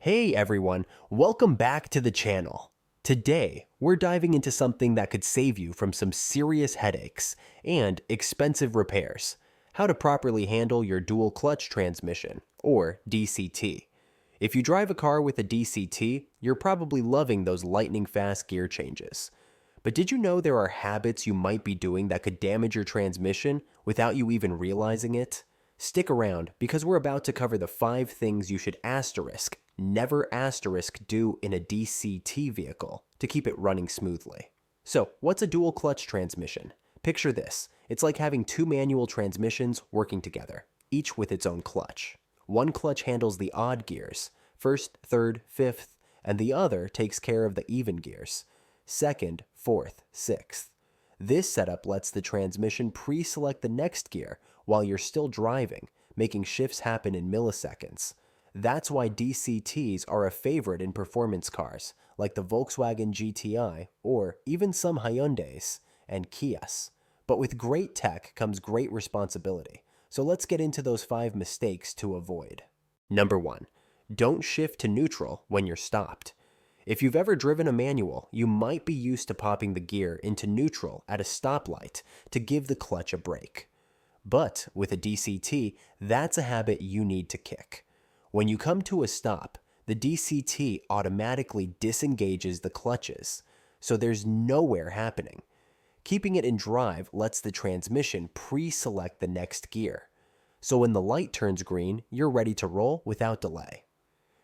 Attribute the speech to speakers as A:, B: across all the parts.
A: Hey everyone, welcome back to the channel. Today, we're diving into something that could save you from some serious headaches and expensive repairs. How to properly handle your dual clutch transmission, or DCT. If you drive a car with a DCT, you're probably loving those lightning fast gear changes. But did you know there are habits you might be doing that could damage your transmission without you even realizing it? Stick around because we're about to cover the 5 things you should never do in a DCT vehicle to keep it running smoothly. So, what's a dual clutch transmission? Picture this. It's like having 2 manual transmissions working together, each with its own clutch. One clutch handles the odd gears, first, third, fifth, and the other takes care of the even gears, second, fourth, sixth. This setup lets the transmission pre-select the next gear while you're still driving, making shifts happen in milliseconds. That's why DCTs are a favorite in performance cars, like the Volkswagen GTI or even some Hyundais and Kias. But with great tech comes great responsibility. So let's get into those 5 mistakes to avoid. Number 1. Don't shift to neutral when you're stopped. If you've ever driven a manual, you might be used to popping the gear into neutral at a stoplight to give the clutch a break. But with a DCT, that's a habit you need to kick. When you come to a stop, the DCT automatically disengages the clutches, so there's nowhere happening. Keeping it in drive lets the transmission pre-select the next gear, so when the light turns green, you're ready to roll without delay.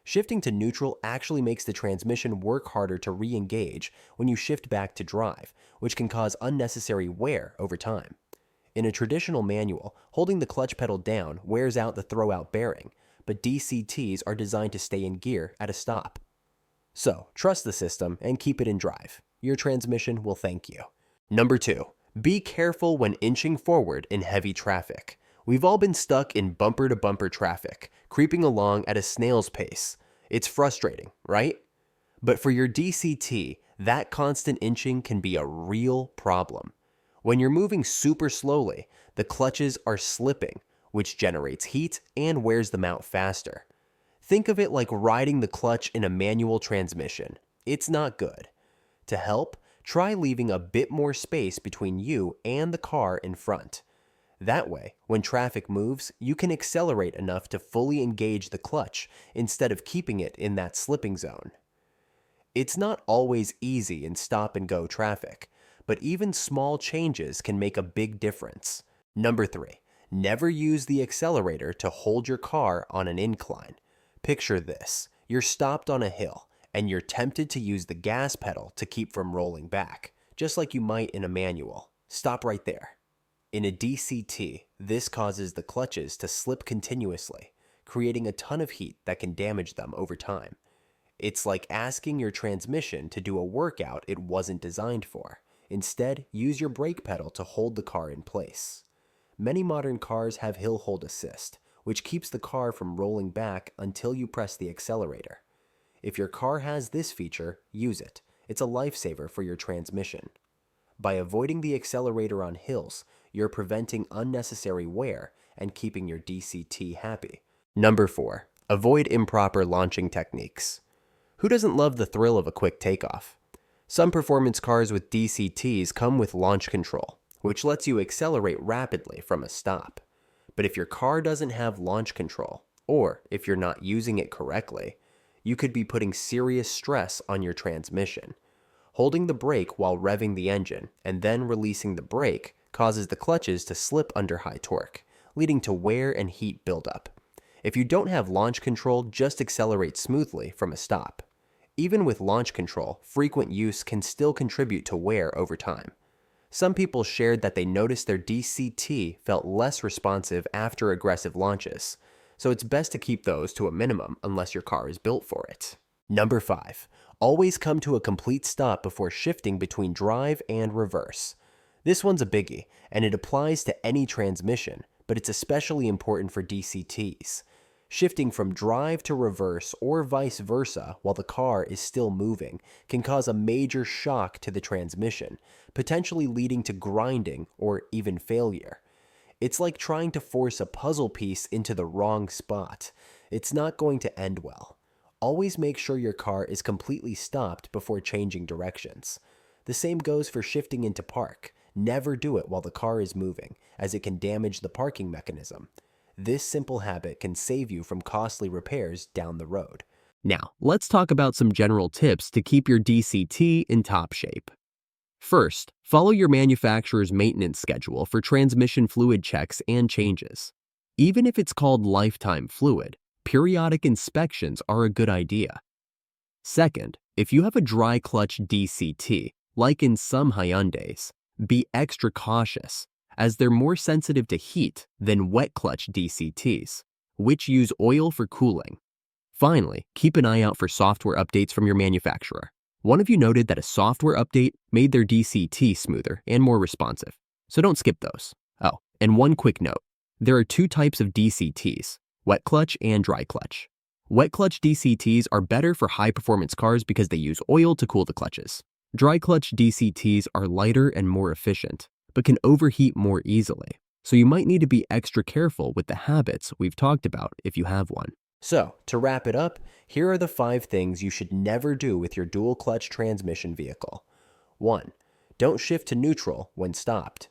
A: Shifting to neutral actually makes the transmission work harder to re-engage when you shift back to drive, which can cause unnecessary wear over time. In a traditional manual, holding the clutch pedal down wears out the throwout bearing, but DCTs are designed to stay in gear at a stop. So, trust the system and keep it in drive. Your transmission will thank you. Number 2. Be careful when inching forward in heavy traffic. We've all been stuck in bumper-to-bumper traffic, creeping along at a snail's pace. It's frustrating, right? But for your DCT, that constant inching can be a real problem. When you're moving super slowly, the clutches are slipping, which generates heat and wears them out faster. Think of it like riding the clutch in a manual transmission. It's not good. To help, try leaving a bit more space between you and the car in front. That way, when traffic moves, you can accelerate enough to fully engage the clutch instead of keeping it in that slipping zone. It's not always easy in stop-and-go traffic, but even small changes can make a big difference. Number 3. Never use the accelerator to hold your car on an incline. Picture this. You're stopped on a hill, and you're tempted to use the gas pedal to keep from rolling back, just like you might in a manual. Stop right there. In a DCT, this causes the clutches to slip continuously, creating a ton of heat that can damage them over time. It's like asking your transmission to do a workout it wasn't designed for. Instead, use your brake pedal to hold the car in place. Many modern cars have hill hold assist, which keeps the car from rolling back until you press the accelerator. If your car has this feature, use it. It's a lifesaver for your transmission. By avoiding the accelerator on hills, you're preventing unnecessary wear and keeping your DCT happy. Number 4. Avoid improper launching techniques. Who doesn't love the thrill of a quick takeoff? Some performance cars with DCTs come with launch control, which lets you accelerate rapidly from a stop. But if your car doesn't have launch control, or if you're not using it correctly, you could be putting serious stress on your transmission. Holding the brake while revving the engine and then releasing the brake causes the clutches to slip under high torque, leading to wear and heat buildup. If you don't have launch control, just accelerate smoothly from a stop. Even with launch control, frequent use can still contribute to wear over time. Some people shared that they noticed their DCT felt less responsive after aggressive launches, so it's best to keep those to a minimum unless your car is built for it. Number 5. Always come to a complete stop before shifting between drive and reverse. This one's a biggie, and it applies to any transmission, but it's especially important for DCTs. Shifting from drive to reverse or vice versa while the car is still moving can cause a major shock to the transmission, potentially leading to grinding or even failure. It's like trying to force a puzzle piece into the wrong spot. It's not going to end well. Always make sure your car is completely stopped before changing directions. The same goes for shifting into park. Never do it while the car is moving, as it can damage the parking mechanism. This simple habit can save you from costly repairs down the road. Now, let's talk about some general tips to keep your DCT in top shape. First, follow your manufacturer's maintenance schedule for transmission fluid checks and changes. Even if it's called lifetime fluid, periodic inspections are a good idea. Second, if you have a dry clutch DCT, like in some Hyundais, be extra cautious, as they're more sensitive to heat than wet clutch DCTs, which use oil for cooling. Finally, keep an eye out for software updates from your manufacturer. One of you noted that a software update made their DCT smoother and more responsive, so don't skip those. Oh, and one quick note. There are two types of DCTs, wet clutch and dry clutch. Wet clutch DCTs are better for high-performance cars because they use oil to cool the clutches. Dry clutch DCTs are lighter and more efficient, but can overheat more easily, so you might need to be extra careful with the habits we've talked about if you have one. So, to wrap it up, here are the 5 things you should never do with your dual clutch transmission vehicle. 1. Don't shift to neutral when stopped.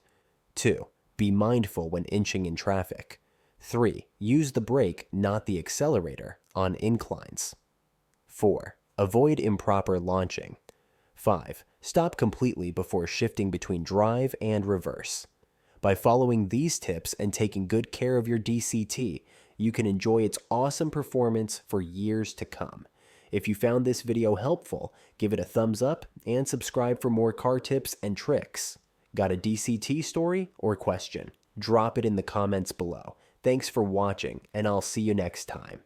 A: 2. Be mindful when inching in traffic. 3. Use the brake, not the accelerator, on inclines. 4. Avoid improper launching. 5. Stop completely before shifting between drive and reverse. By following these tips and taking good care of your DCT, you can enjoy its awesome performance for years to come. If you found this video helpful, give it a thumbs up and subscribe for more car tips and tricks. Got a DCT story or question? Drop it in the comments below. Thanks for watching, and I'll see you next time.